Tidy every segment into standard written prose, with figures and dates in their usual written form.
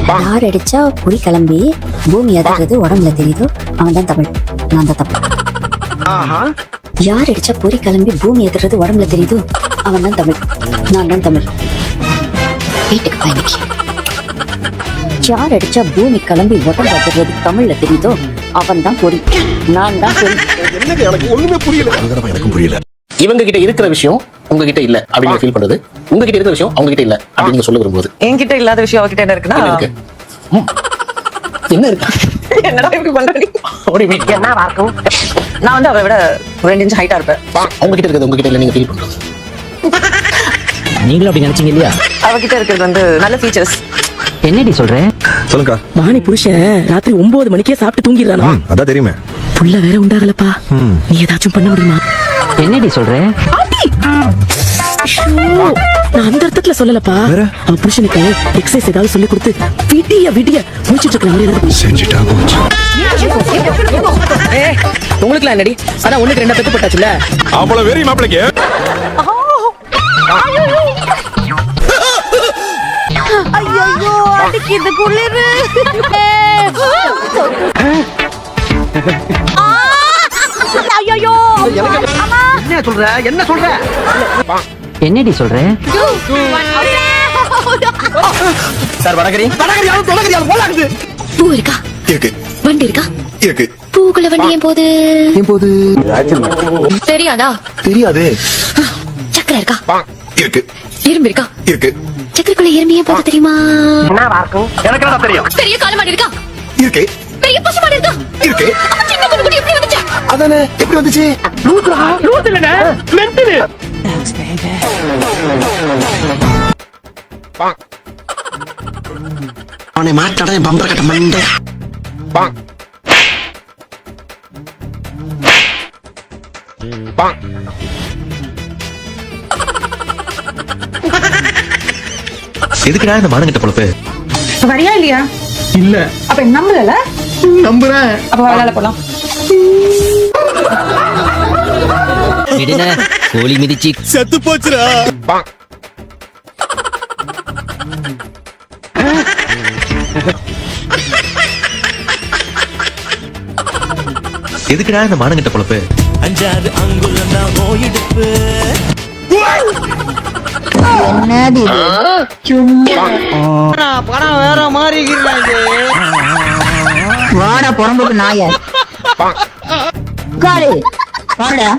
யார் அடிச்சா புரி கிளம்பி பூமி எதறது உடம்புல தெரியுதோ அவன் தான் தமிழ். நான் தான் தப்பு. யார் அடிச்சா பொறி கிளம்பி பூமி எதிர்றது உடம்புல தெரியுதோ அவன் தான் தமிழ். நான் தான் தமிழ். வீட்டுக்கு பயணிக்கு யார் அடிச்சா பூமி கிளம்பி உடம்பு எதிர்றது தமிழ்ல தெரியுதோ அவன் தான் பொறி. நான் தான் பொறி. ஒண்ணுமே புரியல. எனக்கும் புரியல. இவங்க கிட்ட இருக்கிற விஷயம் உங்ககிட்ட இல்ல அப்படின்னு ஃபீல் பண்றது, உங்ககிட்ட இருக்கிற விஷயம் அவங்க கிட்ட இல்ல அப்படின்னு சொல்ல விரும்புவது. என்கிட்ட இல்லாத விஷயம் அவகிட்ட என்ன இருக்குன்னா என்ன இருக்கு? என்னடா இப்படி பண்றீங்க? என்ன இருக்கும்? நான் வந்து அவளை விட 2 இன்ச் ஹைட்டா இருப்பேன். அவங்க கிட்ட இருக்கிறது உங்ககிட்ட இல்ல நீங்க ஃபீல் பண்றது. நீங்களும் அப்படி நினைச்சீங்க இல்லையா? அவகிட்ட இருக்கிறது வந்து நல்ல ஃபீச்சர்ஸ். என்னடி சொல்றேன்? சொல்லுங்க. வாணி புருஷன் ராத்திரி 9 மணிக்கே சாப்பிட்டு தூங்கிடுறானா? அதான் தெரியுமே. புள்ள வேற உண்டாகலப்பா. நீ ஏதாச்சும் பண்ண முடியுமா? என்னடி சொல்றேன்? நான் அந்த அர்த்தத்துல சொல்லலப்பா. அவன் புருஷனுக்கு எக்ஸசைஸ் ஏதாவது சொல்லி கொடுத்து விடிய விடிய முடிச்சிட்டு இருக்கிற மாதிரி செஞ்சுட்டா போச்சு. உங்களுக்கு என்னடி? அதான் 1க்கு 2 பெத்து போட்டாச்சுல. அவ்வளவு வெறி மாப்பிளைக்கு. ஐயோ அடிக்குது குளிரு. ஐயோ என்ன சொல்ற? என்ன சொல்ற? என்னடி சொல்ற? சார் வடகரி பூ இருக்கா? இருக்கு. வண்டி இருக்கா? இருக்கு. பூக்குள்ள வண்டி ஏன் போகுது? தெரியாதா? தெரியாது. சக்கரை இருக்கா? இருக்கு. இரும்பு இருக்கா? இருக்கு. சக்கரைக்குள்ள இரும்பு ஏன் போகுது தெரியுமா? எனக்கு என்ன தெரியும்? பெரிய காளை மாடு இருக்கா? இருக்கு. பெரிய பசு மாடு இருக்கா? இருக்கு. அப்ப சின்ன பொண்ணு குட்டி எப்படி வந்துச்சு? அதானே எப்படி வந்துச்சு? அவனை மாட்டாட பம்பர கட்ட மண்டை. எதுக்குடா இந்த மானங்கிட்ட பொழப்பு? வரியா இல்லையா? இல்ல. அப்ப நம்பல. நம்புறேன். அப்ப விளையாட போலாம். விடுன கோழி மிதிச்சு செத்து போச்சுடா. எதுக்குடா இந்த மானங்கிட்ட பொழப்பு? 5 அங்குலம் தான் ஓயிடுப்பு. என்னது படம் வேற மாதிரி வாடா புறம்புக்கு நாய காலு வாடா.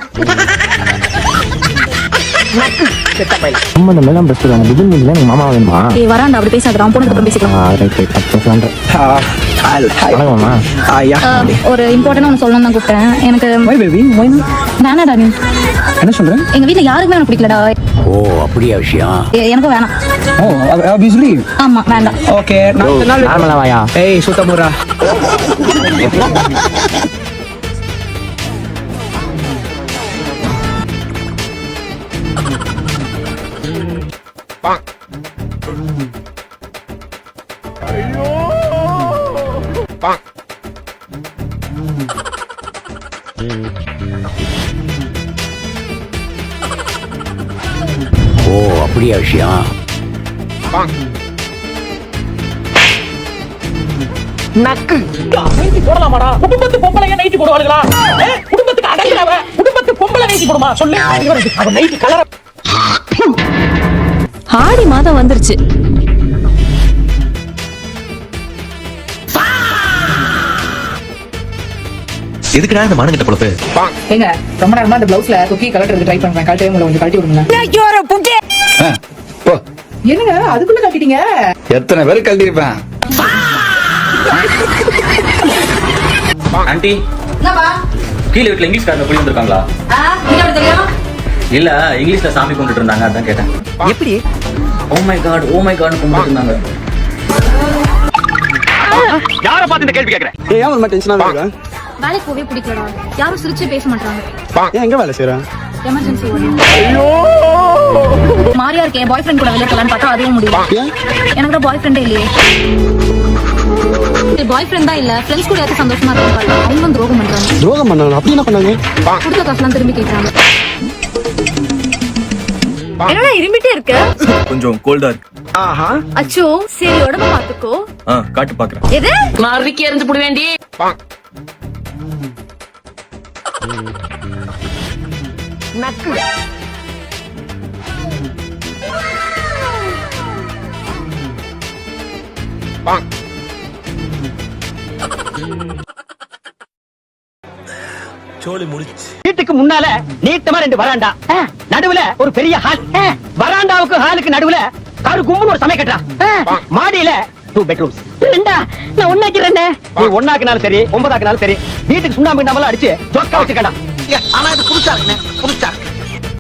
சம்பந்தம் எல்லாம் பேசுறாங்க. திடீர்னு நீங்க மாமா வேணுமா? ஏய் வராண்டா அப்படி பேசாத. நான் போனதுக்கு அப்புறம் பேசிக்கலாம். ஒரு இம்பார்ட்டன்ட் ஒன்னு சொல்லணும் தான் கூப்பிட்டேன். எனக்கு வேணாடா. நீ என்ன சொல்றேன்? எங்க வீட்ல யாருக்குமே எனக்கு பிடிக்கலடா. ஓ அப்படியா விஷயம்? எனக்கும் வேணாம். ஓ ஆப்வியஸ்லி. ஆமா வேண்டாம். ஓகே நார்மலா வாயா. ஏய் சுத்தமுறா. ஓ அப்படியா விஷயம்? நக்கு நைட்டி போடலாமாடா? குடும்பத்து பொம்பளைங்க நைட்டி போடுவாளுங்களா? குடும்பத்துக்கு அடங்குறவ குடும்பத்து பொம்பளை நைட்டி போடுமா? சொல்லு. அவ நைட்டி கலர. ஆடி மாதம் வந்துருச்சு. எதுக்குடா இந்த மானங்கிட்ட பொழப்பு? ஏங்க ரொம்ப நேரமா இந்த ப்ளவுஸ்ல தொப்பி கலட்டுறதுக்கு ட்ரை பண்றேன். கழட்டவே முடியல. கொஞ்சம் கழட்டி விடுங்க. என்னங்க அதுக்குள்ள கட்டிட்டீங்க? எத்தனை பேர் கழட்டிருப்பேன். ஆண்டி கீழே வீட்டுல இங்கிலீஷ் காரங்க புள்ளி வந்திருக்காங்களா? இல்ல இங்கிலீஷ்ல சாமி கும்பிட்டு இருந்தாங்க, அதான் கேட்டேன். எப்படி? ஓ மை காட் கும்பிட்டு இருந்தாங்க. யார பார்த்து இந்த கேள்வி கேக்குறேன்? ஏன் ஒரு மாதிரி டென்ஷனா இருக்கா? வேலைக்கு போவே பிடிக்கலடா. யாரும் சிரிச்சு பேச மாட்டாங்க. ஏன் எங்க வேலை செய்றேன்? எமர்ஜென்சி மாரியா இருக்கேன். பாய் ஃப்ரெண்ட் கூட வெளியே போலான்னு பார்த்தா அதுவும் முடியல. எனக்கு பாய் ஃப்ரெண்டே இல்லையே. பாய் ஃப்ரெண்ட் தான் இல்ல, ஃப்ரெண்ட்ஸ் கூட யாரும் சந்தோஷமா இருக்காங்க. அவங்க துரோகம் பண்றாங்க. துரோகம் பண்ணாங்க? அப்படி என்ன பண்ணாங்க? கொடுத்த காசுலாம் திரும்பி கேட்கறாங்க. என்னடா இருமிட்டே இருக்க? கொஞ்சம் கோல்டா இருக்கு. அச்சோ சரி உடம்ப பாத்துக்கோ. காட்டு பாக்குறேன். எது மறுக்கி எரிஞ்சு போட வேண்டி. நக்கு. வீட்டுக்கு முன்னால நீட்டமா 2 வராண்டா, நடுவுல ஒரு பெரிய ஹால், வராண்டாவுக்கு ஹாலுக்கு நடுவுல காரு கும்பல் ஒரு சமையல் கட்டா, மாடியில 2 பெட்ரூம்ஸ். நான் ஒண்ணாக்கிறேன். நீ ஒண்ணாக்குனாலும் சரி 9 ஆக்குனாலும் சரி வீட்டுக்கு சுண்ணாம்பு அடிச்சு சொக்கா வச்சுக்கடா. ஆனா இது புதுசா இருக்குண்ணே, புதுசா இருக்கு.